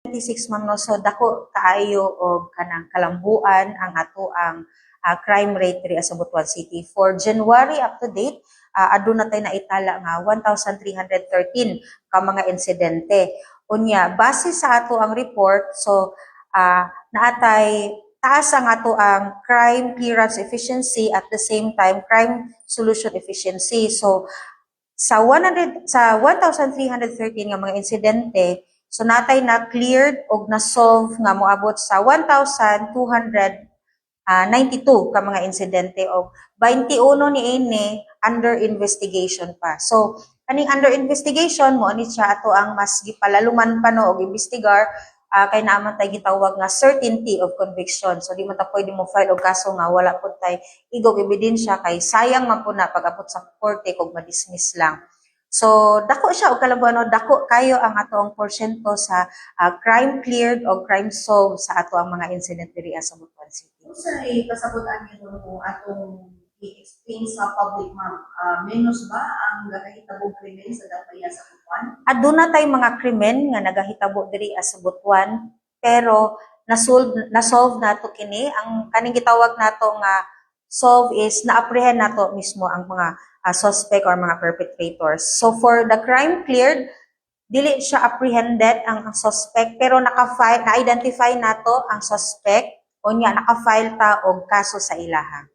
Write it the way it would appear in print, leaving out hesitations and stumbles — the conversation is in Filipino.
2026 ma'am no, so dako kaayo og kanang kalambuan ang ato ang crime rate diri sa Butuan City. For January up to date, aduna tay naitala nga 1,313 ka mga insidente. Unya, base sa ato ang report, so naatay taas ang ato ang crime clearance efficiency at the same time crime solution efficiency. So sa 1,313 nga mga insidente, so natay na cleared og na solve nga moabot sa 1,292 ka mga insidente og 21 niini under investigation pa. So kaning under investigation mo ani siya ato ang mas gipalaluman pa no og imbestigar kay naman tay gitawag nga certainty of conviction. So di man ta pwede mo file og kaso nga wala pud tay igog ebidensya kay sayang man pud na pag-abot sa korte kog ma-dismiss lang. So dako siya og kalambuan no, dako kayo ang atong porsyento sa crime cleared o crime solved sa ato ang mga incident diri sa Butuan City. Sa kasabutan niyo no atong i-explain sa public ma'am, menos ba ang nagahitabog krimen sa Dapaya sa Butuan? Aduna tay mga krimen nga nagahitabo diri sa Butuan pero na-solve nato kini. Ang kaning gitawag nato nga solve is na-apprehend nato mismo ang mga suspect or mga perpetrators. So for the crime cleared, dili siya apprehended ang suspect pero na-identify nato ang suspect o niya naka-file ta og kaso sa ilaha.